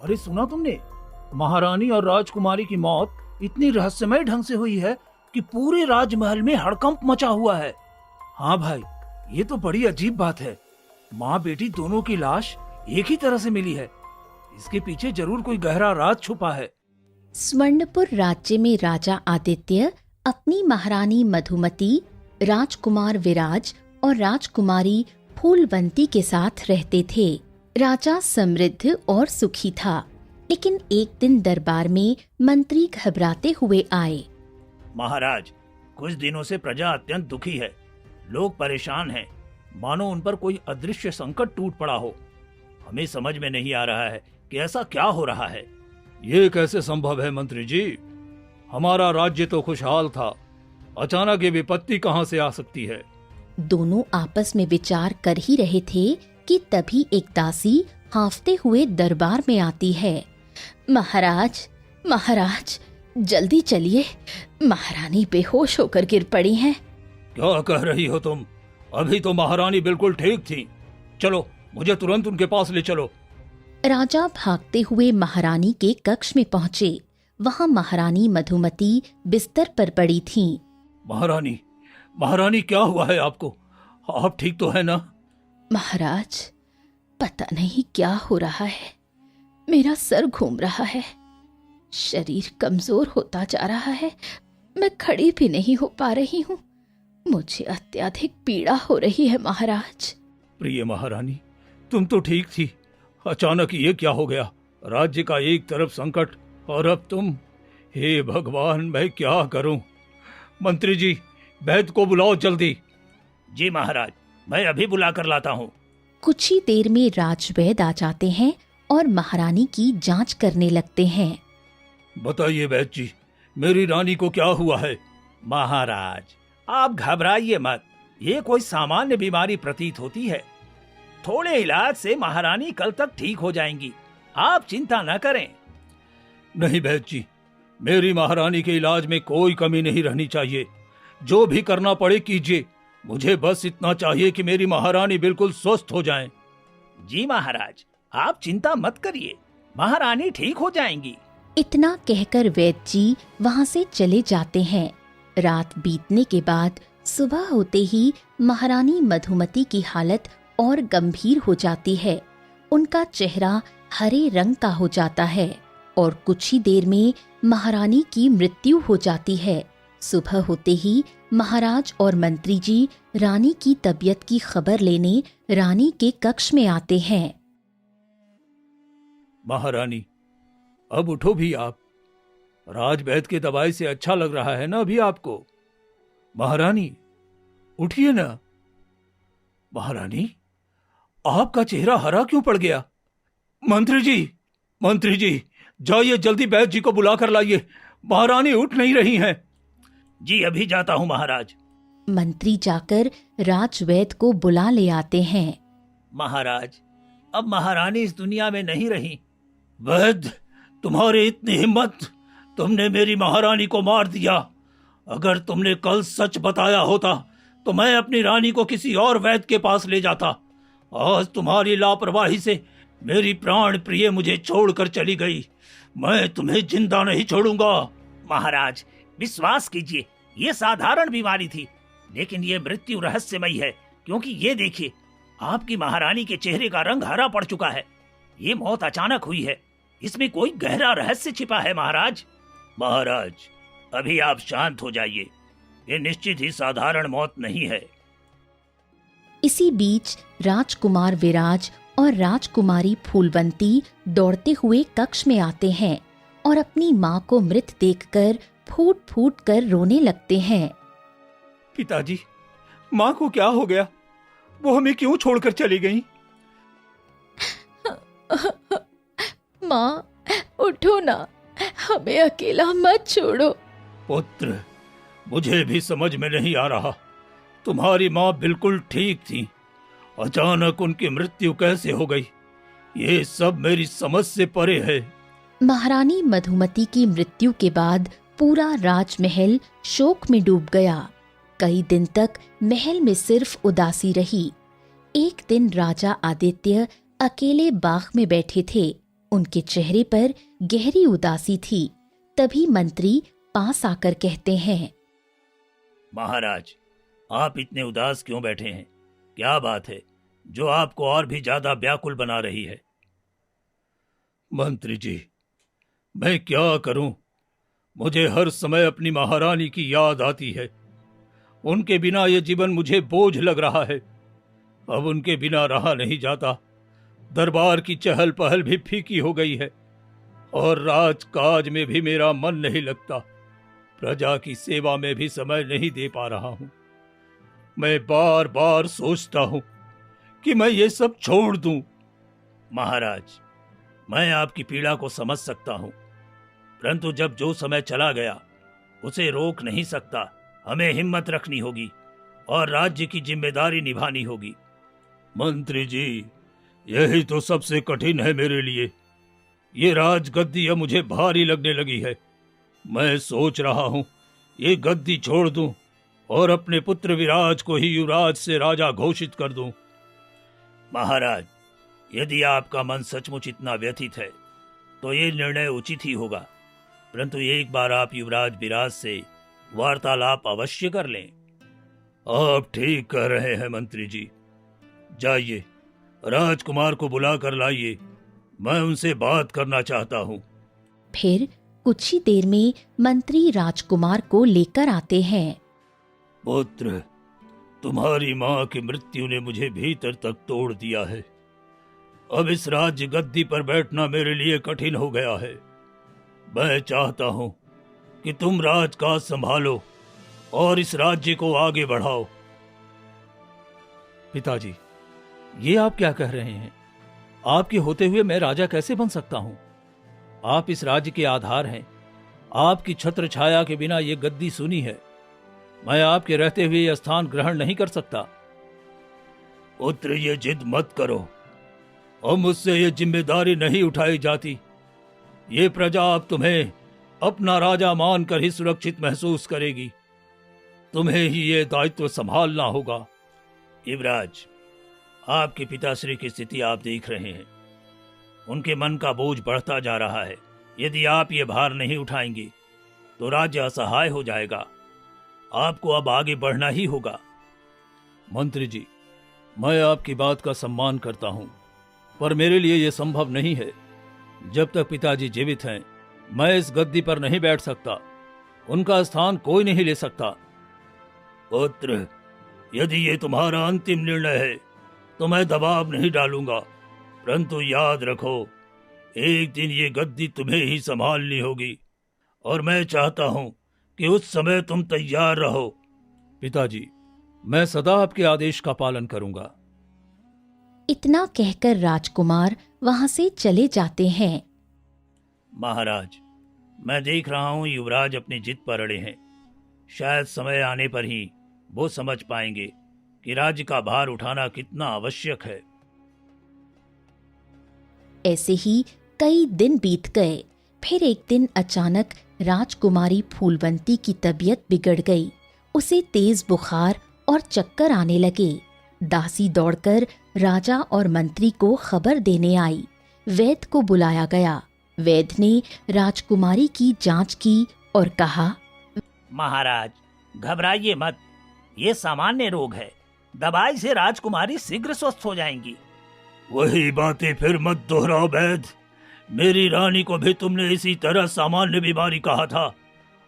अरे सुना तुमने, महारानी और राजकुमारी की मौत इतनी रहस्यमय ढंग से हुई है कि पूरे राजमहल में हड़कंप मचा हुआ है। हाँ भाई, ये तो बड़ी अजीब बात है। माँ बेटी दोनों की लाश एक ही तरह से मिली है। इसके पीछे जरूर कोई गहरा राज छुपा है। स्वर्णपुर राज्य में राजा आदित्य अपनी महारानी मधुमती, राजकुमार विराज और राजकुमारी फूलवंती के साथ रहते थे। राजा समृद्ध और सुखी था, लेकिन एक दिन दरबार में मंत्री घबराते हुए आए। महाराज, कुछ दिनों से प्रजा अत्यंत दुखी है। लोग परेशान हैं, मानो उन पर कोई अदृश्य संकट टूट पड़ा हो। हमें समझ में नहीं आ रहा है कि ऐसा क्या हो रहा है। ये कैसे संभव है मंत्री जी? हमारा राज्य तो खुशहाल था, अचानक ये विपत्ति कहाँ से आ सकती है? दोनों आपस में विचार कर ही रहे थे कि तभी एक दासी हांफते हुए दरबार में आती है। महाराज, महाराज, जल्दी चलिए, महारानी बेहोश होकर गिर पड़ी हैं। क्या कह रही हो तुम? अभी तो महारानी बिल्कुल ठीक थी। चलो, मुझे तुरंत उनके पास ले चलो। राजा भागते हुए महारानी के कक्ष में पहुंचे। वहां महारानी मधुमती बिस्तर पर पड़ी थीं। महारानी, महारानी, क्या हुआ है आपको? आप ठीक तो है ना? महाराज, पता नहीं क्या हो रहा है। मेरा सर घूम रहा है, शरीर कमजोर होता जा रहा है, मैं खड़ी भी नहीं हो पा रही हूँ। मुझे अत्यधिक पीड़ा हो रही है महाराज। प्रिय महारानी, तुम तो ठीक थी, अचानक ये क्या हो गया? राज्य का एक तरफ संकट और अब तुम। हे भगवान, मैं क्या करूं? मंत्री जी, वैद्य को बुलाओ जल्दी। जी महाराज, मैं अभी बुला कर लाता हूँ। कुछ ही देर में राजवैद्य आ जाते हैं और महारानी की जांच करने लगते हैं। बताइए वैद्य जी, मेरी रानी को क्या हुआ है? महाराज, आप घबराइए मत, ये कोई सामान्य बीमारी प्रतीत होती है। थोड़े इलाज से महारानी कल तक ठीक हो जाएंगी, आप चिंता न करें। नहीं वैद्य जी, मेरी महारानी के इलाज में कोई कमी नहीं रहनी चाहिए। जो भी करना पड़े कीजिए, मुझे बस इतना चाहिए कि मेरी महारानी बिल्कुल स्वस्थ हो जाएं। जी महाराज, आप चिंता मत करिए, महारानी ठीक हो जाएंगी। इतना कहकर वैद्य जी वहां से चले जाते हैं। रात बीतने के बाद सुबह होते ही महारानी मधुमती की हालत और गंभीर हो जाती है। उनका चेहरा हरे रंग का हो जाता है और कुछ ही देर में महारानी की मृत्यु हो जाती है। सुबह होते ही महाराज और मंत्री जी रानी की तबीयत की खबर लेने रानी के कक्ष में आते हैं। महारानी, अब उठो भी आप। राजवैद्य के दवाई से अच्छा लग रहा है ना अभी आपको? महारानी, उठिए ना। महारानी, आपका चेहरा हरा क्यों पड़ गया? मंत्री जी, मंत्री जी, जाइए जल्दी वैद्य जी को बुला कर लाइए, महारानी उठ नहीं रही हैं। जी अभी जाता हूँ महाराज। मंत्री जाकर राजवैद्य को बुला ले आते हैं। महाराज, अब महारानी इस दुनिया में नहीं रही। वैद्य, तुम्हारी इतनी हिम्मत, तुमने मेरी महारानी को मार दिया। अगर तुमने कल सच बताया होता तो मैं अपनी रानी को किसी और वैद्य के पास ले जाता। आज तुम्हारी लापरवाही से मेरी प्राण प्रिय मुझे छोड़कर चली गई। मैं तुम्हें जिंदा नहीं छोड़ूंगा। महाराज, विश्वास कीजिए, ये साधारण बीमारी थी, लेकिन ये मृत्यु रहस्यमयी है, क्योंकि ये देखिए, आपकी महारानी के चेहरे का रंग हरा पड़ चुका है। ये मौत अचानक हुई है, इसमें कोई गहरा रहस्य छिपा है महाराज। महाराज, अभी आप शांत हो जाइए, ये निश्चित ही साधारण मौत नहीं है। इसी बीच राजकुमार विराज और राजकुमारी फूलवंती दौड़ते हुए कक्ष में आते हैं और अपनी माँ को मृत देखकर फूट फूट कर रोने लगते हैं। पिताजी, माँ को क्या हो गया? वो हमें क्यों छोड़कर चली गईं? माँ, उठो ना, हमें अकेला मत छोड़ो। पुत्र, मुझे भी समझ में नहीं आ रहा, तुम्हारी माँ बिल्कुल ठीक थी, अचानक उनकी मृत्यु कैसे हो गई? ये सब मेरी समझ से परे है। महारानी मधुमती की मृत्यु के बाद पूरा राजमहल शोक में डूब गया। कई दिन तक महल में सिर्फ उदासी रही। एक दिन राजा आदित्य अकेले बाग में बैठे थे। उनके चेहरे पर गहरी उदासी थी। तभी मंत्री पास आकर कहते हैं, महाराज, आप इतने उदास क्यों बैठे हैं? क्या बात है जो आपको और भी ज्यादा व्याकुल बना रही है? मंत्री जी, मैं क्या करूं? मुझे हर समय अपनी महारानी की याद आती है। उनके बिना यह जीवन मुझे बोझ लग रहा है। अब उनके बिना रहा नहीं जाता। दरबार की चहल पहल भी फीकी हो गई है और राजकाज में भी मेरा मन नहीं लगता। प्रजा की सेवा में भी समय नहीं दे पा रहा हूं। मैं बार बार सोचता हूं कि मैं ये सब छोड़ दूं। महाराज, मैं आपकी पीड़ा को समझ सकता हूं, परंतु जब जो समय चला गया उसे रोक नहीं सकता। हमें हिम्मत रखनी होगी और राज्य की जिम्मेदारी निभानी होगी। मंत्री जी, यही तो सबसे कठिन है मेरे लिए। ये राजगद्दी अब मुझे भारी लगने लगी है। मैं सोच रहा हूं ये गद्दी छोड़ दूं और अपने पुत्र विराज को ही युवराज से राजा घोषित कर दूं। महाराज, यदि आपका मन सचमुच इतना व्यथित है तो ये निर्णय उचित ही होगा, परंतु एक बार आप युवराज विराज से वार्तालाप अवश्य कर लें। आप ठीक कह रहे हैं मंत्री जी। जाइए, राजकुमार को बुला कर लाइए। मैं उनसे बात करना चाहता हूँ। फिर कुछ ही देर में मंत्री राजकुमार को लेकर आते हैं। पुत्र, तुम्हारी माँ की मृत्यु ने मुझे भीतर तक तोड़ दिया है। अब इस राज्य गद्दी पर बैठना मेरे लिए कठिन हो गया है। मैं चाहता हूँ कि तुम राजकाज संभालो और इस राज्य को आगे बढ़ाओ। पिताजी, ये आप क्या कह रहे हैं? आपके होते हुए मैं राजा कैसे बन सकता हूं? आप इस राज्य के आधार हैं। आपकी छत्र छाया के बिना ये गद्दी सुनी है। मैं आपके रहते हुए यह स्थान ग्रहण नहीं कर सकता। पुत्र, ये जिद मत करो और मुझसे ये जिम्मेदारी नहीं उठाई जाती। ये प्रजा अब तुम्हें अपना राजा मानकर ही सुरक्षित महसूस करेगी। तुम्हें ही ये दायित्व संभालना होगा। युवराज, आपके पिताश्री की स्थिति आप देख रहे हैं। उनके मन का बोझ बढ़ता जा रहा है। यदि आप ये भार नहीं उठाएंगे तो राज्य असहाय हो जाएगा। आपको अब आगे बढ़ना ही होगा। मंत्री जी, मैं आपकी बात का सम्मान करता हूं, पर मेरे लिए यह संभव नहीं है। जब तक पिताजी जीवित हैं, मैं इस गद्दी पर नहीं बैठ सकता। उनका स्थान कोई नहीं ले सकता। पुत्र, यदि ये तुम्हारा अंतिम निर्णय है तो मैं दबाव नहीं डालूंगा, परंतु याद रखो, एक दिन ये गद्दी तुम्हें ही संभालनी होगी और मैं चाहता हूं कि उस समय तुम तैयार रहो। पिताजी, मैं सदा आपके आदेश का पालन करूंगा। इतना कहकर राजकुमार वहां से चले जाते हैं। महाराज, मैं देख रहा हूं युवराज अपनी जिद पर अड़े हैं। शायद समय आने पर ही वो समझ पाएंगे कि राज्य का भार उठाना कितना आवश्यक है। ऐसे ही कई दिन बीत गए। फिर एक दिन अचानक राजकुमारी फूलवंती की तबीयत बिगड़ गई। उसे तेज बुखार और चक्कर आने लगे। दासी दौड़कर राजा और मंत्री को खबर देने आई। वैद्य को बुलाया गया। वैद्य ने राजकुमारी की जांच की और कहा, महाराज, घबराइए मत, ये सामान्य रोग है। दवाई से राजकुमारी शीघ्र स्वस्थ हो जाएंगी। वही बातें फिर मत दोहराओ वैद्य। मेरी रानी को भी तुमने इसी तरह सामान्य बीमारी कहा था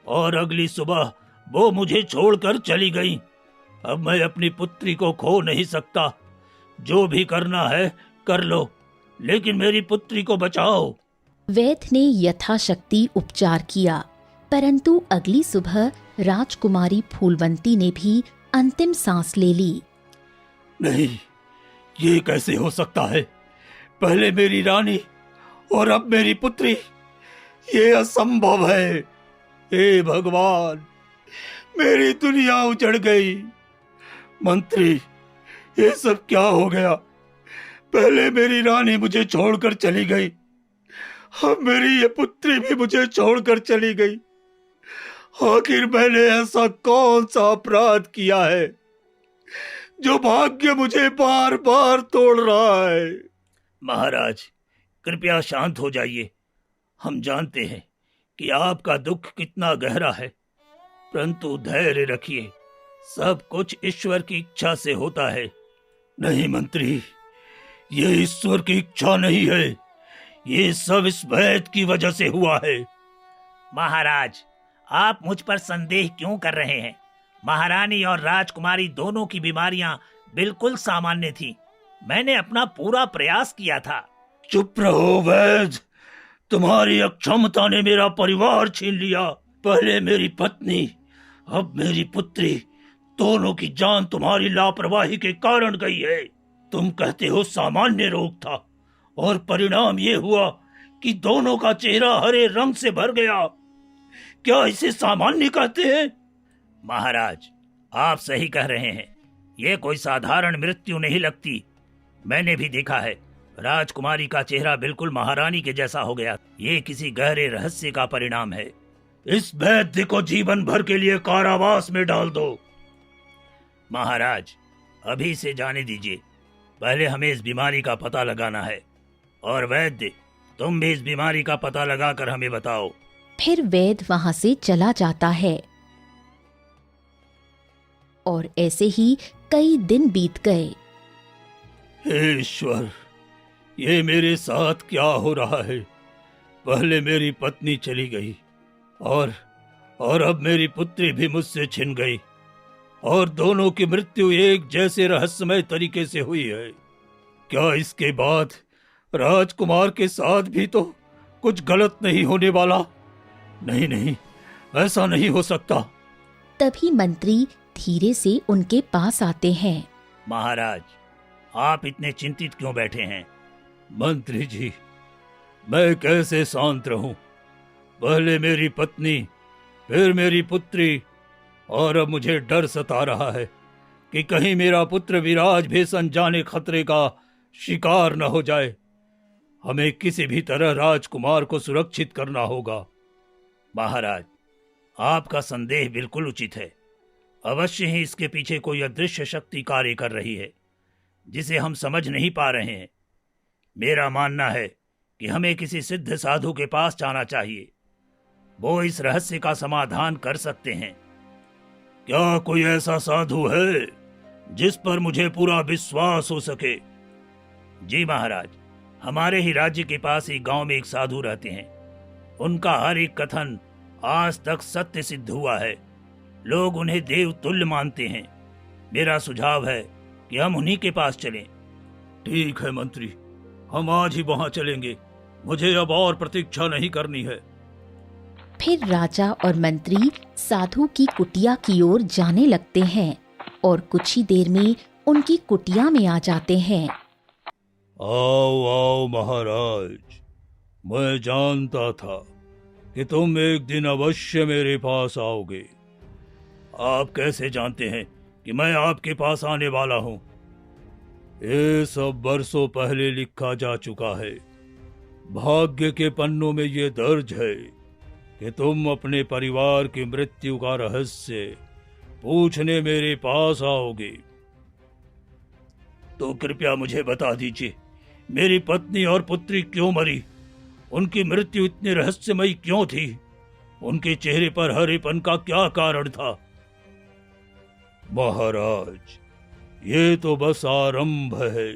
और अगली सुबह वो मुझे छोड़कर चली गई। अब मैं अपनी पुत्री को खो नहीं सकता। जो भी करना है कर लो, लेकिन मेरी पुत्री को बचाओ। वैद्य ने यथाशक्ति उपचार किया, परंतु अगली सुबह राजकुमारी फूलवंती ने भी अंतिम सांस ले ली। नहीं, ये कैसे हो सकता है? पहले मेरी रानी और अब मेरी पुत्री। ये असंभव है। हे भगवान, मेरी दुनिया उजड़ गई। मंत्री, ये सब क्या हो गया? पहले मेरी रानी मुझे छोड़कर चली गई, अब मेरी ये पुत्री भी मुझे छोड़कर चली गई। आखिर मैंने ऐसा कौन सा अपराध किया है जो भाग्य मुझे बार बार तोड़ रहा है? महाराज, कृपया शांत हो जाइए। हम जानते हैं कि आपका दुख कितना गहरा है, परंतु धैर्य रखिए। सब कुछ ईश्वर की इच्छा से होता है। नहीं मंत्री, ये ईश्वर की इच्छा नहीं है, ये सब इस वैद की वजह से हुआ है। महाराज, आप मुझ पर संदेह क्यों कर रहे हैं? महारानी और राजकुमारी दोनों की बीमारियां बिल्कुल सामान्य थी। मैंने अपना पूरा प्रयास किया था। चुप रहो वैद, तुम्हारी अक्षमता ने मेरा परिवार छीन लिया। पहले मेरी पत्नी, अब मेरी पुत्री, दोनों की जान तुम्हारी लापरवाही के कारण गई है। तुम कहते हो सामान्य रोग था, और परिणाम ये हुआ कि दोनों का चेहरा हरे रंग से भर गया। क्या इसे सामान्य कहते हैं? महाराज, आप सही कह रहे हैं। ये कोई साधारण मृत्यु नहीं लगती। मैंने भी देखा है, राजकुमारी का चेहरा बिल्कुल महारानी के जैसा हो गया। ये किसी गहरे रहस्य का परिणाम है। इस वैद्य को जीवन भर के लिए कारावास में डाल दो। महाराज, अभी से जाने दीजिए। पहले हमें इस बीमारी का पता लगाना है। और वैद्य, तुम भी इस बीमारी का पता लगाकर हमें बताओ। फिर वैद्य वहां से चला जाता है और ऐसे ही कई दिन बीत गए। हे ईश्वर, ये मेरे साथ क्या हो रहा है? पहले मेरी पत्नी चली गई और अब मेरी पुत्री भी मुझसे छिन गई, और दोनों की मृत्यु एक जैसे रहस्यमय तरीके से हुई है। क्या इसके बाद राजकुमार के साथ भी तो कुछ गलत नहीं होने वाला? नहीं नहीं, ऐसा नहीं हो सकता। तभी मंत्री धीरे से उनके पास आते हैं। महाराज, आप इतने चिंतित क्यों बैठे हैं? मंत्री जी, मैं कैसे शांत रहूं? पहले मेरी पत्नी, फिर मेरी पुत्री, और अब मुझे डर सता रहा है कि कहीं मेरा पुत्र विराज भी अनजाने खतरे का शिकार न हो जाए। हमें किसी भी तरह राजकुमार को सुरक्षित करना होगा। महाराज, आपका संदेह बिल्कुल उचित है। अवश्य ही इसके पीछे कोई अदृश्य शक्ति कार्य कर रही है, जिसे हम समझ नहीं पा रहे हैं। मेरा मानना है कि हमें किसी सिद्ध साधु के पास जाना चाहिए। वो इस रहस्य का समाधान कर सकते हैं। क्या कोई ऐसा साधु है जिस पर मुझे पूरा विश्वास हो सके? जी महाराज, हमारे ही राज्य के पास एक गांव में एक साधु रहते हैं। उनका हर एक कथन आज तक सत्य सिद्ध हुआ है। लोग उन्हें देव तुल्य मानते हैं। मेरा सुझाव है कि हम उन्हीं के पास चलें। ठीक है मंत्री, हम आज ही वहां चलेंगे। मुझे अब और प्रतीक्षा नहीं करनी है। फिर राजा और मंत्री साधु की कुटिया की ओर जाने लगते हैं और कुछ ही देर में उनकी कुटिया में आ जाते हैं। आओ आओ महाराज, मैं जानता था कि तुम एक दिन अवश्य मेरे पास आओगे। आप कैसे जानते हैं कि मैं आपके पास आने वाला हूँ? ये सब बरसों पहले लिखा जा चुका है। भाग्य के पन्नों में ये दर्ज है कि तुम अपने परिवार की मृत्यु का रहस्य पूछने मेरे पास आओगे। तो कृपया मुझे बता दीजिए, मेरी पत्नी और पुत्री क्यों मरी? उनकी मृत्यु इतनी रहस्यमयी क्यों थी? उनके चेहरे पर हरेपन का क्या कारण था? महाराज, ये तो बस आरंभ है।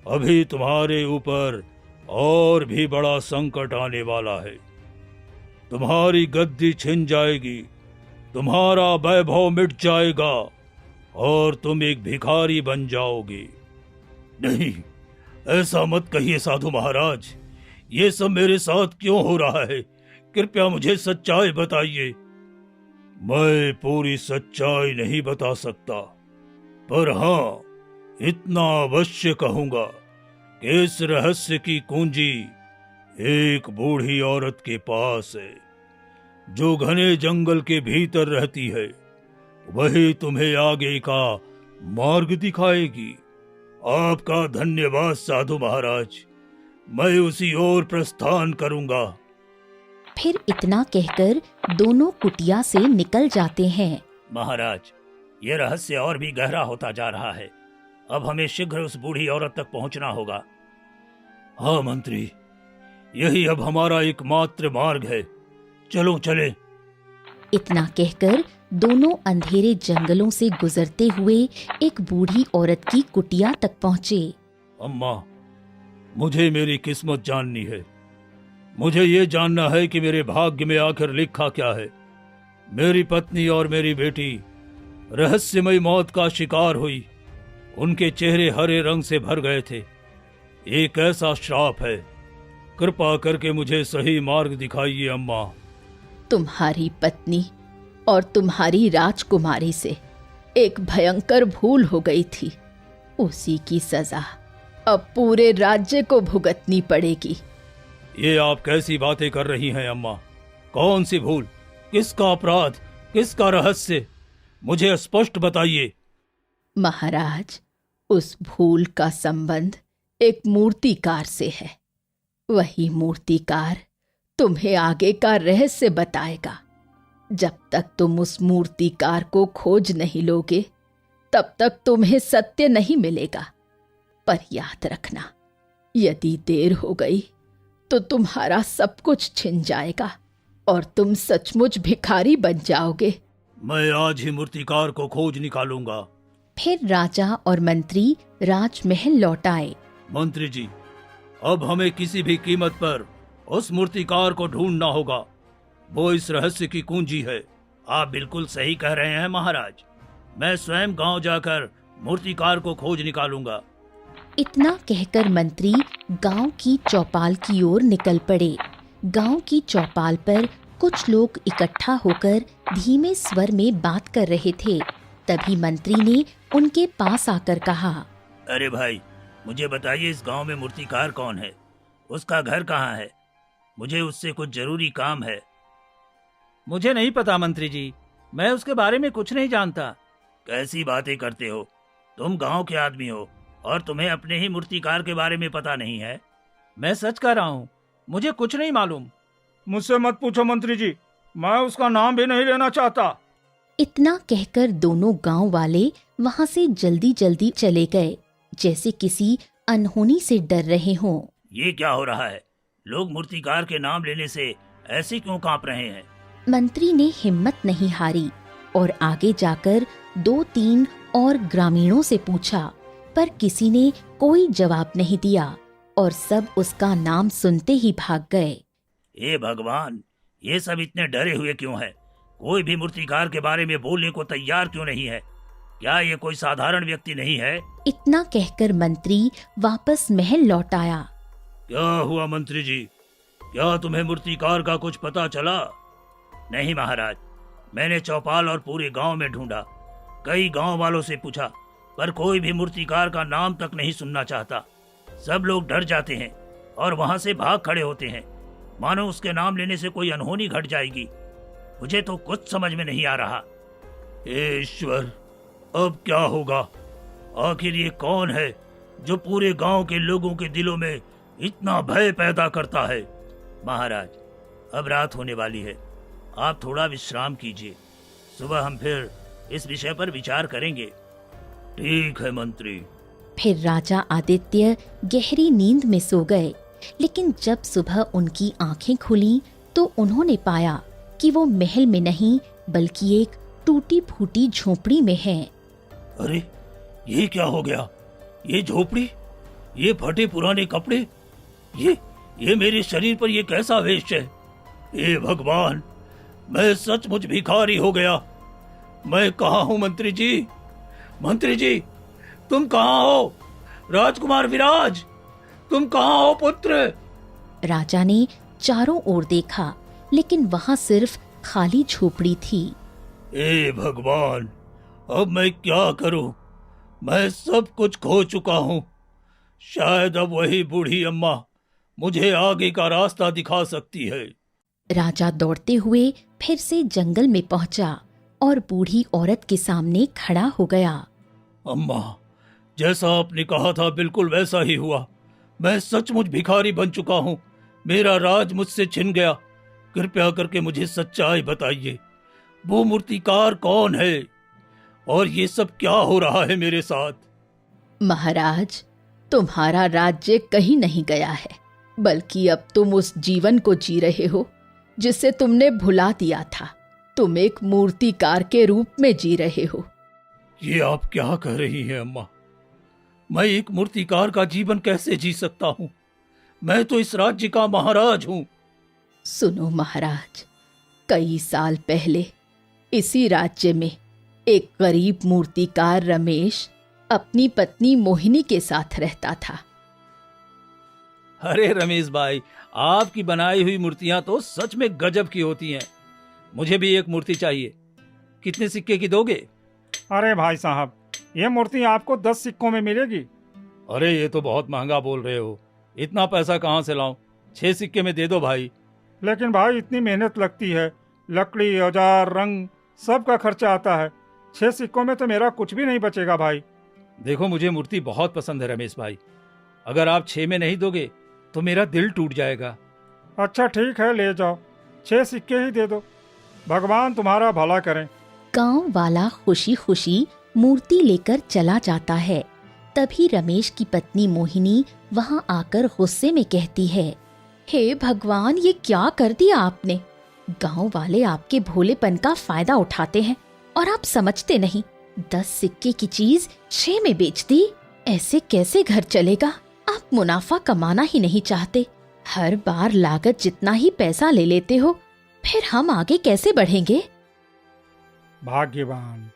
अभी तुम्हारे ऊपर और भी बड़ा संकट आने वाला है। तुम्हारी गद्दी छिन जाएगी, तुम्हारा वैभव मिट जाएगा, और तुम एक भिखारी बन जाओगे। नहीं, ऐसा मत कहिए साधु महाराज। ये सब मेरे साथ क्यों हो रहा है? कृपया मुझे सच्चाई बताइए। मैं पूरी सच्चाई नहीं बता सकता, पर हाँ, इतना अवश्य कहूंगा कि इस रहस्य की कुंजी एक बूढ़ी औरत के पास है, जो घने जंगल के भीतर रहती है। वही तुम्हें आगे का मार्ग दिखाएगी। आपका धन्यवाद साधु महाराज। मैं उसी ओर प्रस्थान करूंगा। फिर इतना कहकर दोनों कुटिया से निकल जाते हैं। महाराज, यह रहस्य और भी गहरा होता जा रहा है। अब हमें शीघ्र उस बूढ़ी औरत तक पहुंचना होगा। हाँ मंत्री, यही अब हमारा एकमात्र मार्ग है। चलो चले। इतना कहकर दोनों अंधेरे जंगलों से गुजरते हुए एक बूढ़ी औरत की कुटिया तक पहुंचे। अम्मा, मुझे मेरी किस्मत जाननी है। मुझे ये जानना है कि मेरे भाग्य में आखिर लिखा क्या है। मेरी पत्नी और मेरी बेटी रहस्यमय मौत का शिकार हुई। उनके चेहरे हरे रंग से भर गए थे। एक ऐसा श्राप है। कृपा करके मुझे सही मार्ग दिखाइए अम्मा। तुम्हारी पत्नी और तुम्हारी राजकुमारी से एक भयंकर भूल हो गई थी। उसी की सजा अब पूरे राज्य को भुगतनी पड़ेगी। ये आप कैसी बातें कर रही हैं अम्मा? कौन सी भूल? किसका अपराध? किसका रहस्य? मुझे स्पष्ट बताइए। महाराज, उस भूल का संबंध एक मूर्तिकार से है। वही मूर्तिकार तुम्हें आगे का रहस्य बताएगा। जब तक तुम उस मूर्तिकार को खोज नहीं लोगे, तब तक तुम्हें सत्य नहीं मिलेगा। पर याद रखना, यदि देर हो गई तो तुम्हारा सब कुछ छिन जाएगा और तुम सचमुच भिखारी बन जाओगे। मैं आज ही मूर्तिकार को खोज निकालूंगा। फिर राजा और मंत्री राजमहल लौट आए। मंत्री जी, अब हमें किसी भी कीमत पर उस मूर्तिकार को ढूंढना होगा। वो इस रहस्य की कुंजी है। आप बिल्कुल सही कह रहे हैं महाराज। मैं स्वयं गांव जाकर मूर्तिकार को खोज निकालूंगा। इतना कहकर मंत्री गांव की चौपाल की ओर निकल पड़े। गांव की चौपाल पर कुछ लोग इकट्ठा होकर धीमे स्वर में बात कर रहे थे। तभी मंत्री ने उनके पास आकर कहा, अरे भाई, मुझे बताइए, इस गांव में मूर्तिकार कौन है? उसका घर कहाँ है? मुझे उससे कुछ जरूरी काम है। मुझे नहीं पता मंत्री जी, मैं उसके बारे में कुछ नहीं जानता। कैसी बातें करते हो? तुम गांव के आदमी हो और तुम्हें अपने ही मूर्तिकार के बारे में पता नहीं है? मैं सच कह रहा हूँ, मुझे कुछ नहीं मालूम। मुझसे मत पूछो मंत्री जी, मैं उसका नाम भी नहीं लेना चाहता। इतना कहकर दोनों गांव वाले वहां से जल्दी जल्दी चले गए, जैसे किसी अनहोनी से डर रहे हों। ये क्या हो रहा है? लोग मूर्तिकार के नाम लेने से ऐसे क्यों कांप रहे हैं? मंत्री ने हिम्मत नहीं हारी और आगे जाकर 2-3 और ग्रामीणों से पूछा, पर किसी ने कोई जवाब नहीं दिया और सब उसका नाम सुनते ही भाग गए। हे भगवान, ये सब इतने डरे हुए क्यों हैं? कोई भी मूर्तिकार के बारे में बोलने को तैयार क्यों नहीं है? क्या ये कोई साधारण व्यक्ति नहीं है? इतना कहकर मंत्री वापस महल लौट आया। क्या हुआ मंत्री जी? क्या तुम्हें मूर्तिकार का कुछ पता चला? नहीं महाराज, मैंने चौपाल और पूरे गांव में ढूंढा। कई गांव वालों से पूछा, पर कोई भी मूर्तिकार का नाम तक नहीं सुनना चाहता। सब लोग डर जाते हैं और वहां से भाग खड़े होते हैं, मानो उसके नाम लेने से कोई अनहोनी घट जाएगी। मुझे तो कुछ समझ में नहीं आ रहा। हे ईश्वर, अब क्या होगा? आखिर ये कौन है जो पूरे गांव के लोगों के दिलों में इतना भय पैदा करता है? महाराज, अब रात होने वाली है, आप थोड़ा विश्राम कीजिए। सुबह हम फिर इस विषय पर विचार करेंगे। ठीक है मंत्री। फिर राजा आदित्य गहरी नींद में सो गए, लेकिन जब सुबह उनकी आंखें खुली तो उन्होंने पाया कि वो महल में नहीं बल्कि एक टूटी फूटी झोपड़ी में है। अरे, ये क्या हो गया? ये झोपड़ी, ये फटे पुराने कपड़े, ये मेरे शरीर पर ये कैसा वेश है? हे भगवान, मैं सचमुच भिखारी हो गया। मैं कहाँ हूँ मंत्री जी? मंत्री जी, तुम कहाँ हो? राजकुमार विराज, तुम कहाँ हो पुत्र? राजा ने चारों ओर देखा, लेकिन वहां सिर्फ खाली झोपड़ी थी। हे भगवान, अब मैं क्या करूं? मैं सब कुछ खो चुका हूँ। शायद अब वही बूढ़ी अम्मा मुझे आगे का रास्ता दिखा सकती है। राजा दौड़ते हुए फिर से जंगल में पहुंचा और बूढ़ी औरत के सामने खड़ा हो गया। अम्मा, जैसा आपने कहा था बिल्कुल वैसा ही हुआ। मैं सचमुच भिखारी बन चुका हूँ। मेरा राज मुझसे छिन गया। कृपया करके मुझे सच्चाई बताइए। वो मूर्तिकार कौन है और ये सब क्या हो रहा है मेरे साथ? महाराज, तुम्हारा राज्य कहीं नहीं गया है, बल्कि अब तुम उस जीवन को जी रहे हो जिसे तुमने भुला दिया था। तुम एक मूर्तिकार के रूप में जी रहे हो। ये आप क्या कह रही हैं अम्मा? मैं एक मूर्तिकार का जीवन कैसे जी सकता हूँ? मैं तो इस राज्य का महाराज हूँ। सुनो महाराज, कई साल पहले इसी राज्य में एक गरीब मूर्तिकार रमेश अपनी पत्नी मोहिनी के साथ रहता था। अरे रमेश भाई, आपकी बनाई हुई मूर्तियां तो सच में गजब की होती हैं। मुझे भी एक मूर्ति चाहिए। कितने सिक्के की दोगे? अरे भाई साहब, ये मूर्ति आपको 10 सिक्कों में मिलेगी। अरे ये तो बहुत महंगा बोल रहे हो। इतना पैसा कहाँ से लाऊं? 6 सिक्के में दे दो भाई। लेकिन भाई इतनी मेहनत लगती है, लकड़ी, औजार, रंग, सब का खर्चा आता है। 6 सिक्कों में तो मेरा कुछ भी नहीं बचेगा भाई। देखो, मुझे मूर्ति बहुत पसंद है रमेश भाई। अगर आप 6 में नहीं दोगे तो मेरा दिल टूट जाएगा। अच्छा ठीक है, ले जाओ, 6 सिक्के ही दे दो। भगवान तुम्हारा भला करें। गांव वाला खुशी खुशी मूर्ति लेकर चला जाता है। तभी रमेश की पत्नी मोहिनी वहां आकर गुस्से में कहती है, हे भगवान, ये क्या कर दिया आपने? गांव वाले आपके भोलेपन का फायदा उठाते हैं और आप समझते नहीं। 10 सिक्के की चीज 6 में बेच दी। ऐसे कैसे घर चलेगा? आप मुनाफा कमाना ही नहीं चाहते। हर बार लागत जितना ही पैसा ले लेते हो, फिर हम आगे कैसे बढ़ेंगे? भाग्यवान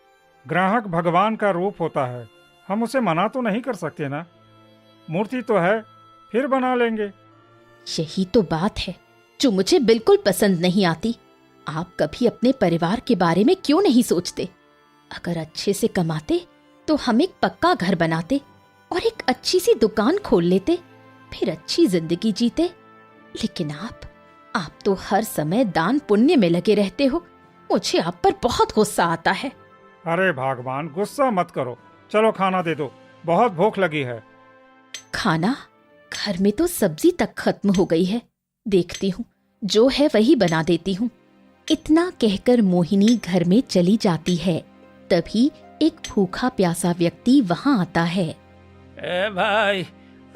ग्राहक भगवान का रूप होता है, हम उसे मना तो नहीं कर सकते ना। मूर्ति तो है, फिर बना लेंगे। यही तो बात है जो मुझे बिल्कुल पसंद नहीं आती। आप कभी अपने परिवार के बारे में क्यों नहीं सोचते? अगर अच्छे से कमाते तो हम एक पक्का घर बनाते और एक अच्छी सी दुकान खोल लेते, फिर अच्छी जिंदगी जीते। लेकिन आप तो हर समय दान पुण्य में लगे रहते हो। मुझे आप पर बहुत गुस्सा आता है। अरे भगवान, गुस्सा मत करो, चलो खाना दे दो, बहुत भूख लगी है। खाना? घर में तो सब्जी तक खत्म हो गई है। देखती हूँ, जो है वही बना देती हूँ। इतना कहकर मोहिनी घर में चली जाती है। तभी एक भूखा प्यासा व्यक्ति वहां आता है। ए भाई,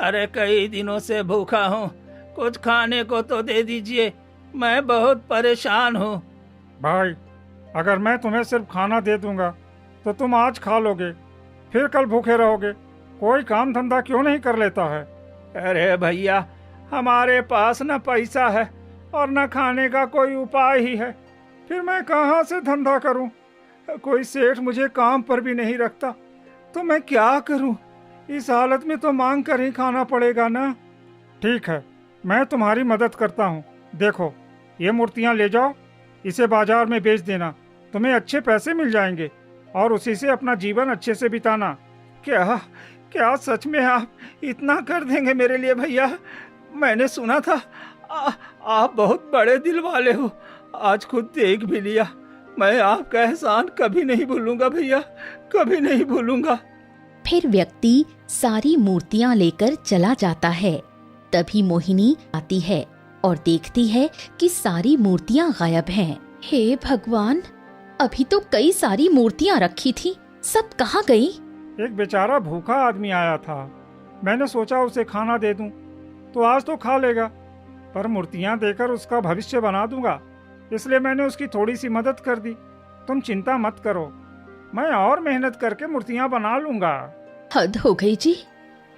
अरे कई दिनों से भूखा हूँ, कुछ खाने को तो दे दीजिए, मैं बहुत परेशान हूँ। भाई, अगर मैं तुम्हें सिर्फ खाना दे दूंगा तो तुम आज खा लोगे, फिर कल भूखे रहोगे। कोई काम धंधा क्यों नहीं कर लेता है? अरे भैया, हमारे पास न पैसा है और न खाने का कोई उपाय ही है। फिर मैं कहाँ से धंधा करूं? कोई सेठ मुझे काम पर भी नहीं रखता, तो मैं क्या करूं? इस हालत में तो मांग कर ही खाना पड़ेगा ना। ठीक है, मैं तुम्हारी मदद करता हूं। देखो, ये मूर्तियां ले जाओ, इसे बाजार में बेच देना, तुम्हें अच्छे पैसे मिल जाएंगे और उसी से अपना जीवन अच्छे से बिताना। क्या क्या सच में आप इतना कर देंगे मेरे लिए भैया? मैंने सुना था आप बहुत बड़े दिल वाले हो, आज खुद देख भी लिया। मैं आपका एहसान कभी नहीं भूलूंगा भैया, कभी नहीं भूलूंगा। फिर व्यक्ति सारी मूर्तियां लेकर चला जाता है। तभी मोहिनी आती है और देखती है कि सारी मूर्तियां गायब हैं। हे भगवान, अभी तो कई सारी मूर्तियां रखी थी, सब कहाँ गई? एक बेचारा भूखा आदमी आया था, मैंने सोचा उसे खाना दे दूं, तो आज तो खा लेगा, पर मूर्तियां देकर उसका भविष्य बना दूंगा, इसलिए मैंने उसकी थोड़ी सी मदद कर दी। तुम चिंता मत करो, मैं और मेहनत करके मूर्तियां बना लूंगा। हद हो गई जी,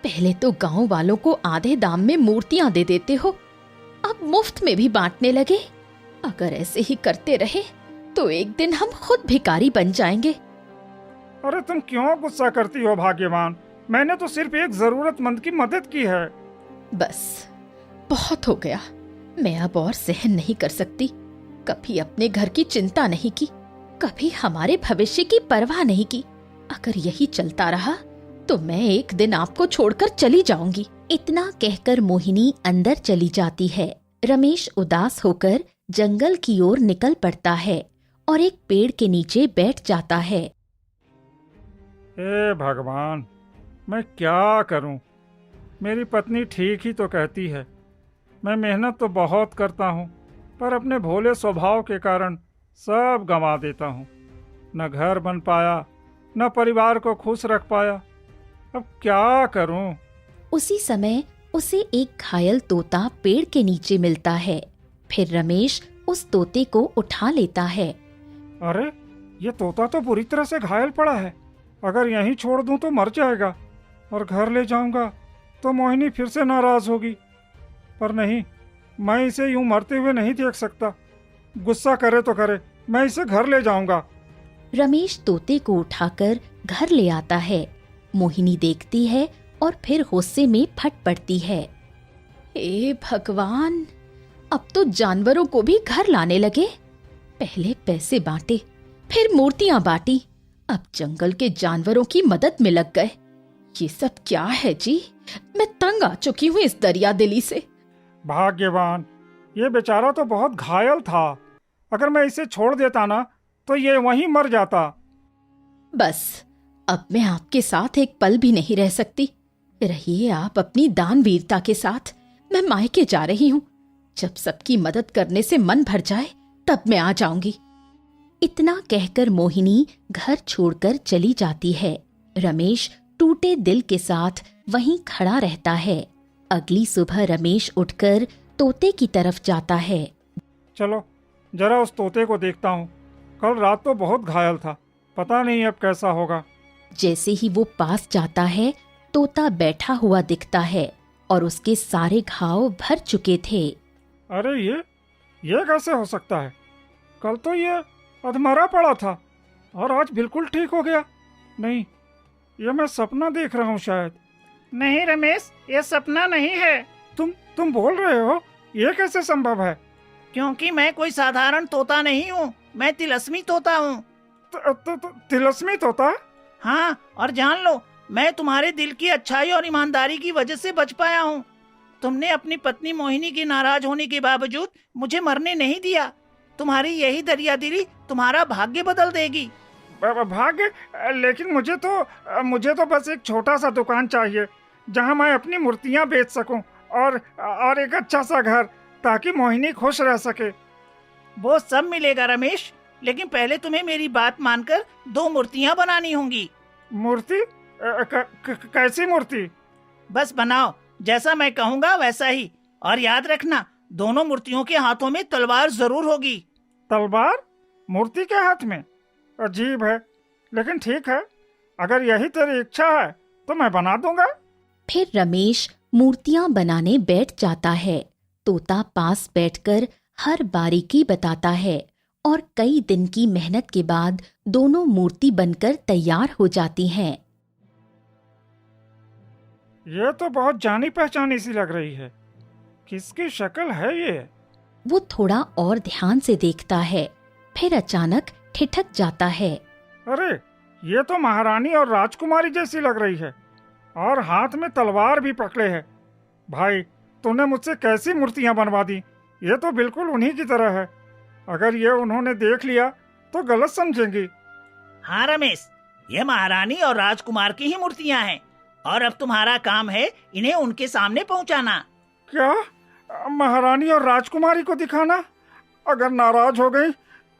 पहले तो गांव वालों को आधे दाम में मूर्तियां दे देते हो, अब मुफ्त में भी बांटने लगे। अगर ऐसे ही करते रहे तो एक दिन हम खुद भिखारी बन जाएंगे। अरे तुम क्यों गुस्सा करती हो भाग्यवान? मैंने तो सिर्फ एक जरूरतमंद की मदद की है। बस बहुत हो गया, मैं अब और सहन नहीं कर सकती। कभी अपने घर की चिंता नहीं की, कभी हमारे भविष्य की परवाह नहीं की। अगर यही चलता रहा तो मैं एक दिन आपको छोड़कर चली जाऊंगी। इतना कहकर मोहिनी अंदर चली जाती है। रमेश उदास होकर जंगल की ओर निकल पड़ता है और एक पेड़ के नीचे बैठ जाता है। हे भगवान, मैं क्या करूं? मेरी पत्नी ठीक ही तो कहती है। मैं मेहनत तो बहुत करता हूं, पर अपने भोले स्वभाव के कारण सब गंवा देता हूं। न घर बन पाया, न परिवार को खुश रख पाया। अब क्या करूं? उसी समय उसे एक घायल तोता पेड़ के नीचे मिलता है। फिर रमेश उस तोते को उठा लेता है। अरे, ये तोता तो बुरी तरह से घायल पड़ा है। अगर यहीं छोड़ दूं तो मर जाएगा, और घर ले जाऊंगा तो मोहिनी फिर से नाराज होगी। पर नहीं, मैं इसे यूं मरते हुए नहीं देख सकता। गुस्सा करे तो करे, मैं इसे घर ले जाऊंगा। रमेश तोते को उठाकर घर ले आता है। मोहिनी देखती है और फिर गुस्से में फट पड़ती है। हे भगवान, अब तो जानवरों को भी घर लाने लगे। पहले पैसे बांटे, फिर मूर्तियां बांटी, अब जंगल के जानवरों की मदद में लग गए। ये सब क्या है जी? मैं तंग आ चुकी हूँ इस दरिया दिली से। भाग्यवान, ये बेचारा तो बहुत घायल था। अगर मैं इसे छोड़ देता ना तो ये वहीं मर जाता। बस, अब मैं आपके साथ एक पल भी नहीं रह सकती। रहिए आप अपनी दानवीरता के साथ। मैं मायके जा रही हूँ। जब सबकी मदद करने से मन भर जाए तब मैं आ जाऊंगी। इतना कहकर मोहिनी घर छोड़कर चली जाती है। रमेश टूटे दिल के साथ वहीं खड़ा रहता है। अगली सुबह रमेश उठकर तोते की तरफ जाता है। चलो जरा उस तोते को देखता हूँ। कल रात तो बहुत घायल था, पता नहीं अब कैसा होगा। जैसे ही वो पास जाता है, तोता बैठा हुआ दिखता है और उसके सारे घाव भर चुके थे। अरे ये कैसे हो सकता है? कल तो ये अधमरा पड़ा था और आज बिल्कुल ठीक हो गया। नहीं, ये मैं सपना देख रहा हूँ शायद। नहीं रमेश, ये सपना नहीं है। तुम बोल रहे हो? ये कैसे संभव है? क्योंकि मैं कोई साधारण तोता नहीं हूँ, मैं तिलस्मी तोता हूँ। तिलस्मी तोता? हाँ, और जान लो, मैं तुम्हारे दिल की अच्छाई और ईमानदारी की वजह से बच पाया हूँ। तुमने अपनी पत्नी मोहिनी के नाराज होने के बावजूद मुझे मरने नहीं दिया। तुम्हारी यही दरियादिली तुम्हारा भाग्य बदल देगी। भाग्य? लेकिन मुझे तो बस एक छोटा सा दुकान चाहिए जहाँ मैं अपनी मूर्तियाँ बेच सकूं, और एक अच्छा सा घर, ताकि मोहिनी खुश रह सके। वो सब मिलेगा रमेश, लेकिन पहले तुम्हें मेरी बात मानकर 2 मूर्तियाँ बनानी होंगी। मूर्ति? कैसी मूर्ति? बस बनाओ, जैसा मैं कहूँगा वैसा ही। और याद रखना, दोनों मूर्तियों के हाथों में तलवार जरूर होगी। तलवार मूर्ति के हाथ में? अजीब है, लेकिन ठीक है, अगर यही तेरी इच्छा है तो मैं बना दूंगा। फिर रमेश मूर्तियां बनाने बैठ जाता है। तोता पास बैठकर हर बारीकी बताता है और कई दिन की मेहनत के बाद दोनों मूर्ति बनकर तैयार हो जाती हैं। ये तो बहुत जानी पहचानी सी लग रही है। किसकी शक्ल है ये? वो थोड़ा और ध्यान से देखता है, फिर अचानक ठिठक जाता है। अरे, ये तो महारानी और राजकुमारी जैसी लग रही है, और हाथ में तलवार भी पकड़े है। भाई, तूने मुझसे कैसी मूर्तियां बनवा दी? ये तो बिल्कुल उन्हीं की तरह है। अगर ये उन्होंने देख लिया तो गलत समझेंगी। हाँ रमेश, ये महारानी और राजकुमार की ही मूर्तियाँ हैं, और अब तुम्हारा काम है इन्हें उनके सामने पहुँचाना। क्या? महारानी और राजकुमारी को दिखाना? अगर नाराज हो गई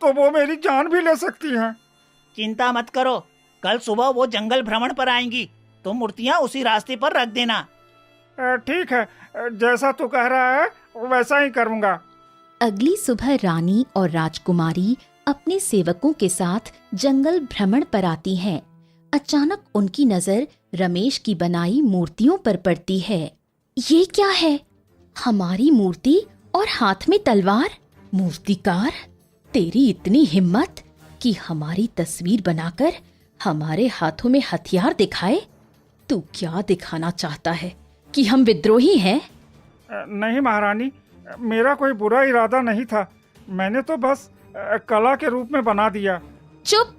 तो वो मेरी जान भी ले सकती हैं। चिंता मत करो, कल सुबह वो जंगल भ्रमण पर आएंगी, तो मूर्तियाँ उसी रास्ते पर रख देना। ठीक है, जैसा तू कह रहा है वैसा ही करूँगा। अगली सुबह रानी और राजकुमारी अपने सेवकों के साथ जंगल भ्रमण पर आती हैं। अचानक उनकी नजर रमेश की बनाई मूर्तियों पर पड़ती है। ये क्या है? हमारी मूर्ति और हाथ में तलवार? मूर्तिकार, तेरी इतनी हिम्मत कि हमारी तस्वीर बनाकर हमारे हाथों में हथियार दिखाए? तू क्या दिखाना चाहता है कि हम विद्रोही हैं? नहीं महारानी, मेरा कोई बुरा इरादा नहीं था। मैंने तो बस कला के रूप में बना दिया। चुप!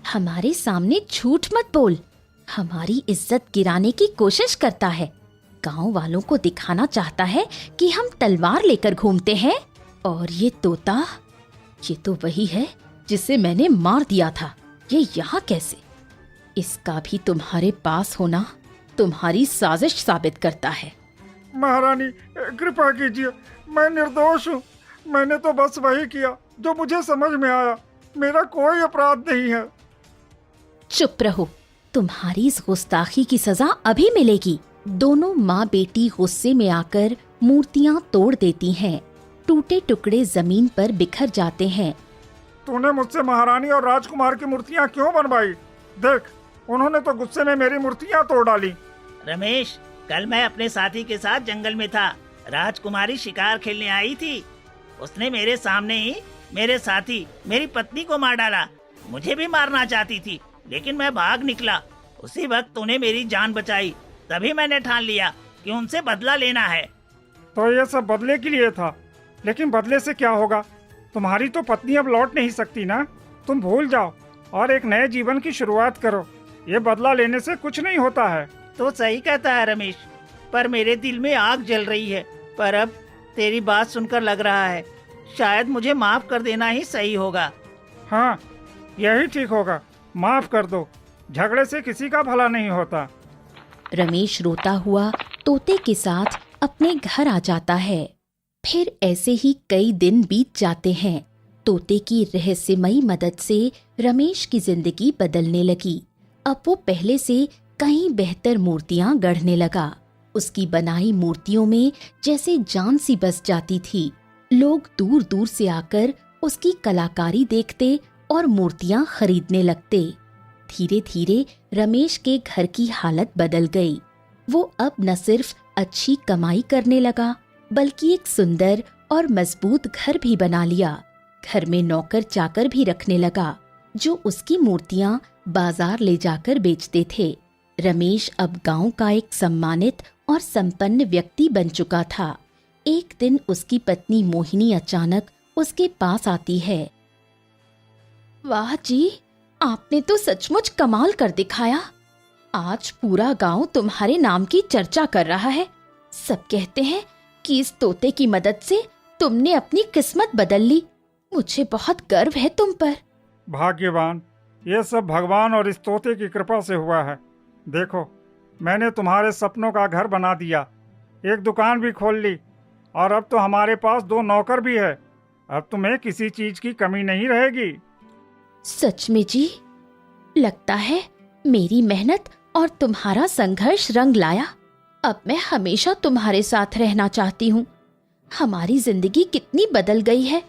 हमारे सामने झूठ मत बोल। हमारी इज्जत गिराने की कोशिश करता है। गांव वालों को दिखाना चाहता है कि हम तलवार लेकर घूमते हैं। और ये तोता, ये तो वही है जिसे मैंने मार दिया था। ये यहाँ कैसे? इसका भी तुम्हारे पास होना तुम्हारी साजिश साबित करता है। महारानी, कृपा कीजिए, मैं निर्दोष हूँ। मैंने तो बस वही किया जो मुझे समझ में आया। मेरा कोई अपराध नहीं है। चुप रहो, तुम्हारी इस गुस्ताखी की सजा अभी मिलेगी। दोनों माँ बेटी गुस्से में आकर मूर्तियाँ तोड़ देती हैं। टूटे टुकड़े जमीन पर बिखर जाते हैं। तूने मुझसे महारानी और राजकुमार की मूर्तियाँ क्यों बनवाई? देख, उन्होंने तो गुस्से में मेरी मूर्तियाँ तोड़ डाली। रमेश, कल मैं अपने साथी के साथ जंगल में था। राजकुमारी शिकार खेलने आई थी। उसने मेरे सामने ही मेरे साथी, मेरी पत्नी को मार डाला। मुझे भी मारना चाहती थी, लेकिन मैं भाग निकला। उसी वक्त तूने मेरी जान बचाई। तभी मैंने ठान लिया कि उनसे बदला लेना है। तो ये सब बदले के लिए था, लेकिन बदले से क्या होगा? तुम्हारी तो पत्नी अब लौट नहीं सकती ना। तुम भूल जाओ और एक नए जीवन की शुरुआत करो। ये बदला लेने से कुछ नहीं होता है। तो सही कहता है रमेश, पर मेरे दिल में आग जल रही है। पर अब तेरी बात सुनकर लग रहा है शायद मुझे माफ कर देना ही सही होगा। हाँ, यही ठीक होगा। माफ कर दो, झगड़े से किसी का भला नहीं होता। रमेश रोता हुआ तोते के साथ अपने घर आ जाता है। फिर ऐसे ही कई दिन बीत जाते हैं। तोते की रहस्यमयी मदद से रमेश की जिंदगी बदलने लगी। अब वो पहले से कहीं बेहतर मूर्तियां गढ़ने लगा। उसकी बनाई मूर्तियों में जैसे जान सी बस जाती थी। लोग दूर दूर से आकर उसकी कलाकारी देखते और मूर्तियां खरीदने लगते। धीरे धीरे रमेश के घर की हालत बदल गई। वो अब न सिर्फ अच्छी कमाई करने लगा, बल्कि एक सुंदर और मजबूत घर भी बना लिया। घर में नौकर चाकर भी रखने लगा, जो उसकी मूर्तियां बाजार ले जाकर बेचते थे। रमेश अब गांव का एक सम्मानित और संपन्न व्यक्ति बन चुका था। एक दिन उसकी पत्नी मोहिनी अचानक उसके पास आती है। वाह जी, आपने तो सचमुच कमाल कर दिखाया। आज पूरा गांव तुम्हारे नाम की चर्चा कर रहा है। सब कहते हैं कि इस तोते की मदद से तुमने अपनी किस्मत बदल ली। मुझे बहुत गर्व है तुम पर। भाग्यवान, ये सब भगवान और इस तोते की कृपा से हुआ है। देखो, मैंने तुम्हारे सपनों का घर बना दिया, एक दुकान भी खोल ली, और अब तो हमारे पास 2 नौकर भी है। अब तुम्हें किसी चीज की कमी नहीं रहेगी। सच में जी, लगता है मेरी मेहनत और तुम्हारा संघर्ष रंग लाया। अब मैं हमेशा तुम्हारे साथ रहना चाहती हूँ। हमारी जिंदगी कितनी बदल गई है,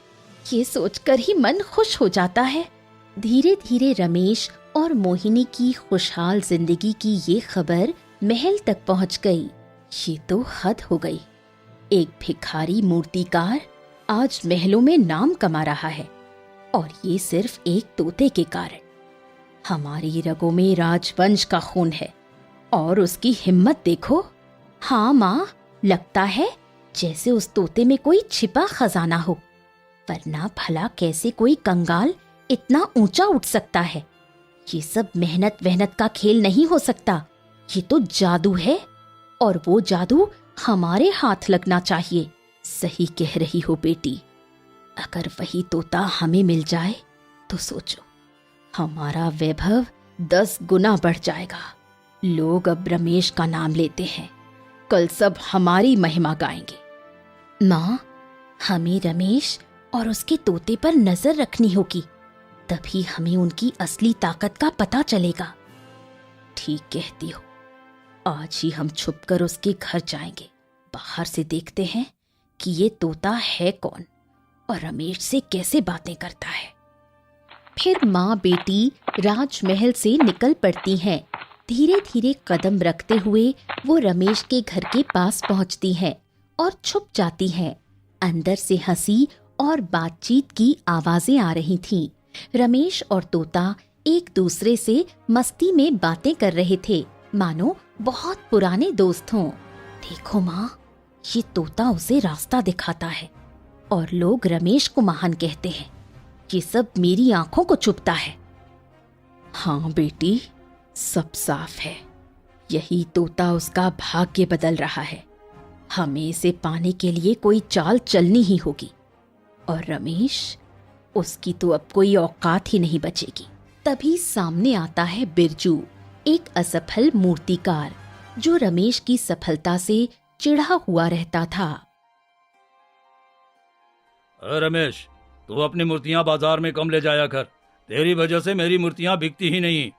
ये सोचकर ही मन खुश हो जाता है। धीरे धीरे रमेश और मोहिनी की खुशहाल जिंदगी की ये खबर महल तक पहुंच गई। ये तो हद हो गई। एक भिखारी मूर्तिकार आज महलों में नाम कमा रहा है, और ये सिर्फ एक तोते के कारण। हमारी रगों में राजवंश का खून है, और उसकी हिम्मत देखो। हाँ माँ, लगता है जैसे उस तोते में कोई छिपा खजाना हो। वरना भला कैसे कोई कंगाल इतना ऊंचा उठ सकता है? ये सब मेहनत का खेल नहीं हो सकता। ये तो जादू है, और वो जादू हमारे हाथ लगना चाहिए। सही कह रही हो बेटी। अगर वही तोता हमें मिल जाए तो सोचो, हमारा वैभव 10 गुना बढ़ जाएगा। लोग अब रमेश का नाम लेते हैं, कल सब हमारी महिमा गाएंगे। माँ, हमें रमेश और उसके तोते पर नजर रखनी होगी, तभी हमें उनकी असली ताकत का पता चलेगा। ठीक कहती हो। आज ही हम छुपकर उसके घर जाएंगे। बाहर से देखते हैं कि ये तोता है कौन और रमेश से कैसे बातें करता है। फिर माँ बेटी राजमहल से निकल पड़ती हैं। धीरे धीरे कदम रखते हुए वो रमेश के घर के पास पहुंचती हैं और छुप जाती हैं। अंदर से हंसी और बातचीत की आवाजें आ रही थीं। रमेश और तोता एक दूसरे से मस्ती में बातें कर रहे थे, मानो बहुत पुराने दोस्त हों। देखो माँ, ये तोता उसे रास्ता दिखाता है और लोग रमेश को महान कहते हैं। ये सब मेरी आंखों को चुभता है। हाँ बेटी, सब साफ है। यही तोता उसका भाग्य बदल रहा है। हमें इसे पाने के लिए कोई चाल चलनी ही होगी। और रमेश, उसकी तो अब कोई औकात ही नहीं बचेगी। तभी सामने आता है बिरजू, एक असफल मूर्तिकार जो रमेश की सफलता से चिढ़ा हुआ रहता था। रमेश, तू अपनी मूर्तियां बाजार में कम ले जाया कर। तेरी वजह से मेरी मूर्तियां बिकती ही नहीं।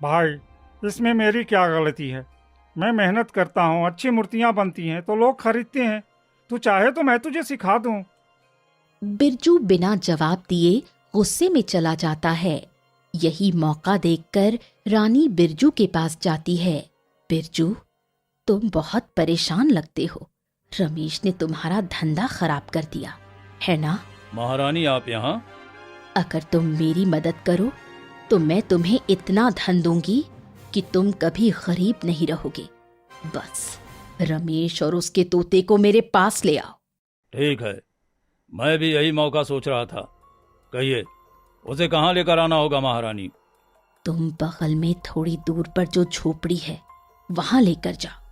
भाई, इसमें मेरी क्या गलती है? मैं मेहनत करता हूँ, अच्छी मूर्तियाँ बनती हैं तो लोग खरीदते हैं। तू चाहे तो मैं तुझे सिखा दूँ। बिरजू बिना जवाब दिए गुस्से में चला जाता है। यही मौका देखकर रानी बिरजू के पास जाती है। बिरजू, तुम बहुत परेशान लगते हो। रमेश ने तुम्हारा धंधा खराब कर दिया है ना? महारानी आप यहाँ? अगर तुम मेरी मदद करो तो मैं तुम्हें इतना धन दूंगी कि तुम कभी गरीब नहीं रहोगे। बस रमेश और उसके तोते को मेरे पास ले आओ। ठीक है, मैं भी यही मौका सोच रहा था। कहिए, उसे कहाँ लेकर आना होगा महारानी? तुम बगल में थोड़ी दूर पर जो झोपड़ी है वहां लेकर जाओ।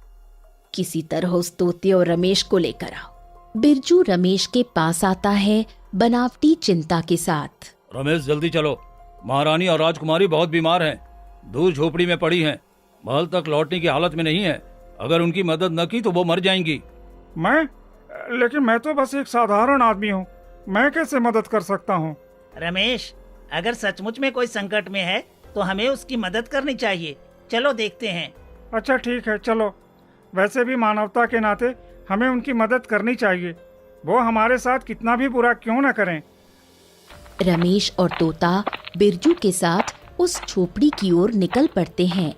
किसी तरह उस तोते और रमेश को लेकर आओ। बिरजू रमेश के पास आता है बनावटी चिंता के साथ। रमेश, जल्दी चलो, महारानी और राजकुमारी बहुत बीमार हैं, दूर झोपड़ी में पड़ी हैं, महल तक लौटने की हालत में नहीं है। अगर उनकी मदद न की तो वो मर जाएंगी। लेकिन मैं तो बस एक साधारण आदमी हूँ, मैं कैसे मदद कर सकता हूँ? रमेश, अगर सचमुच में कोई संकट में है तो हमें उसकी मदद करनी चाहिए। चलो देखते हैं। अच्छा ठीक है, चलो। वैसे भी मानवता के नाते हमें उनकी मदद करनी चाहिए, वो हमारे साथ कितना भी बुरा क्यों न करें। रमेश और तोता बिरजू के साथ उस झोपड़ी की ओर निकल पड़ते हैं।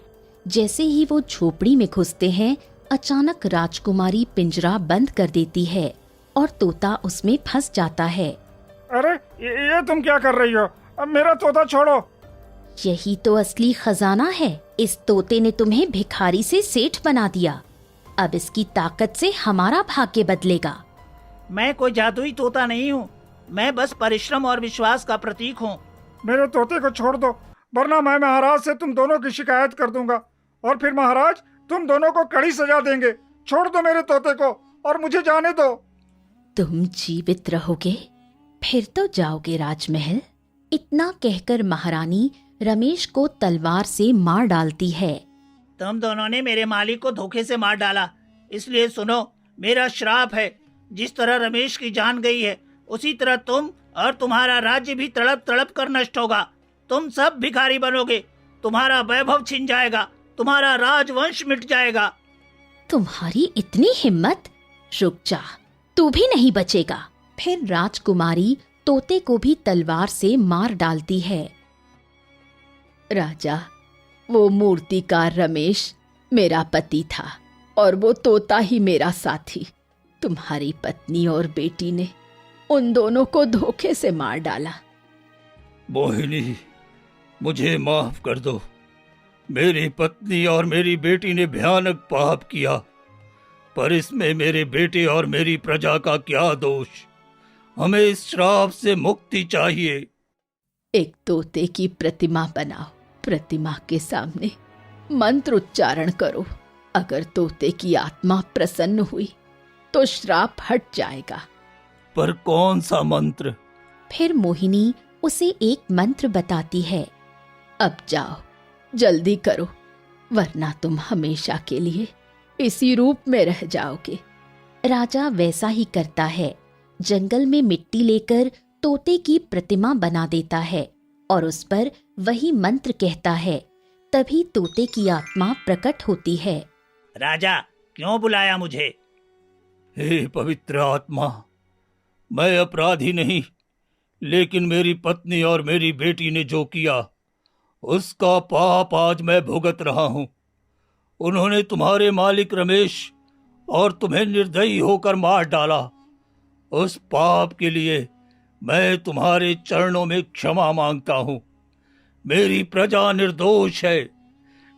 जैसे ही वो झोपड़ी में घुसते हैं, अचानक राजकुमारी पिंजरा बंद कर देती है और तोता उसमें फंस जाता है। अरे ये तुम क्या कर रही हो? अब मेरा तोता छोड़ो। यही तो असली खजाना है। इस तोते ने तुम्हें भिखारी से सेठ बना दिया। अब इसकी ताकत से हमारा भाग्य बदलेगा। मैं कोई जादुई तोता नहीं हूँ, मैं बस परिश्रम और विश्वास का प्रतीक हूँ। मेरे तोते को छोड़ दो, वरना मैं महाराज से तुम दोनों की शिकायत कर दूंगा और फिर महाराज तुम दोनों को कड़ी सजा देंगे। छोड़ दो मेरे तोते को और मुझे जाने दो। तुम जीवित रहोगे, फिर तो जाओगे राजमहल। इतना कहकर महारानी रमेश को तलवार से मार डालती है। तुम दोनों ने मेरे मालिक को धोखे से मार डाला, इसलिए सुनो, मेरा श्राप है। जिस तरह रमेश की जान गई है, उसी तरह तुम और तुम्हारा राज्य भी तड़प तड़प कर नष्ट होगा। तुम सब भिखारी बनोगे, तुम्हारा वैभव छिन जाएगा, तुम्हारा राजवंश मिट जाएगा। तुम्हारी इतनी हिम्मत? रुक जा, तू भी नहीं बचेगा। फिर राजकुमारी तोते को भी तलवार से मार डालती है। राजा, वो मूर्तिकार रमेश मेरा पति था और वो तोता ही मेरा साथी। तुम्हारी पत्नी और बेटी ने उन दोनों को धोखे से मार डाला। मोहिनी, मुझे माफ कर दो। मेरी पत्नी और मेरी बेटी ने भयानक पाप किया, पर इसमें मेरे बेटे और मेरी प्रजा का क्या दोष? हमें इस श्राप से मुक्ति चाहिए। एक तोते की प्रतिमा बनाओ, प्रतिमा के सामने मंत्र उच्चारण करो। अगर तोते की आत्मा प्रसन्न हुई तो श्राप हट जाएगा। पर कौन सा मंत्र? फिर मोहिनी उसे एक मंत्र बताती है। अब जाओ, जल्दी करो, वरना तुम हमेशा के लिए इसी रूप में रह जाओगे। राजा वैसा ही करता है। जंगल में मिट्टी लेकर तोते की प्रतिमा बना देता है और उस पर वही मंत्र कहता है। तभी तोते की आत्मा प्रकट होती है। राजा, क्यों बुलाया मुझे? हे पवित्र आत्मा, मैं अपराधी नहीं, लेकिन मेरी पत्नी और मेरी बेटी ने जो किया उसका पाप आज मैं भुगत रहा हूं। उन्होंने तुम्हारे मालिक रमेश और तुम्हें निर्दयी होकर मार डाला। उस पाप के लिए मैं तुम्हारे चरणों में क्षमा मांगता हूं। मेरी प्रजा निर्दोष है,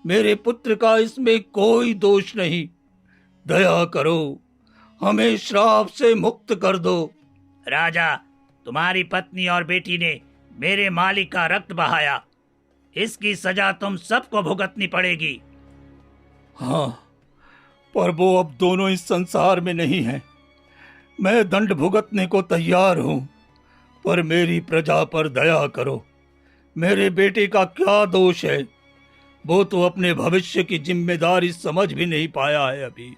मेरे पुत्र का इसमें कोई दोष नहीं। दया करो, हमें श्राप से मुक्त कर दो। राजा, तुम्हारी पत्नी और बेटी ने मेरे मालिक का रक्त बहाया, इसकी सजा तुम सबको भुगतनी पड़ेगी। हाँ, पर वो अब दोनों इस संसार में नहीं हैं। मैं दंड भुगतने को तैयार हूं, पर मेरी प्रजा पर दया करो। मेरे बेटे का क्या दोष है? वो तो अपने भविष्य की जिम्मेदारी समझ भी नहीं पाया है अभी।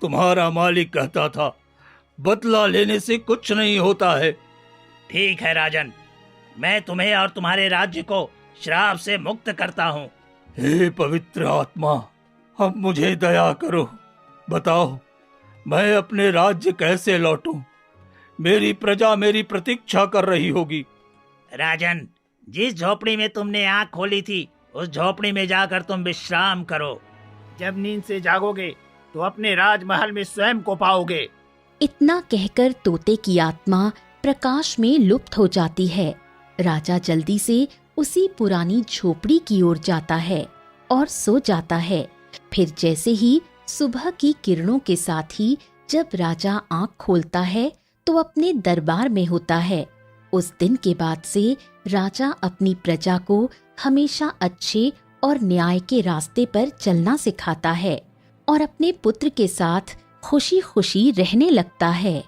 तुम्हारा मालिक कहता था, बदला लेने से कुछ नहीं होता है। ठीक है राजन, मैं तुम्हें और तुम्हारे राज्य को श्राप से मुक्त करता हूँ। हे पवित्र आत्मा, अब मुझे दया करो, बताओ मैं अपने राज्य कैसे लौटूं? मेरी प्रजा मेरी प्रतीक्षा कर रही होगी। राजन, जिस झोपड़ी में तुमने आंख खोली थी उस झोपड़ी में जाकर तुम विश्राम करो। जब नींद से जागोगे तो अपने राजमहल में स्वयं को पाओगे। इतना कहकर तोते की आत्मा प्रकाश में लुप्त हो जाती है। राजा जल्दी से उसी पुरानी झोपड़ी की ओर जाता है और सो जाता है। फिर जैसे ही सुबह की किरणों के साथ ही जब राजा आंख खोलता है तो अपने दरबार में होता है। उस दिन के बाद से राजा अपनी प्रजा को हमेशा अच्छे और न्याय के रास्ते पर चलना सिखाता है और अपने पुत्र के साथ खुशी खुशी रहने लगता है।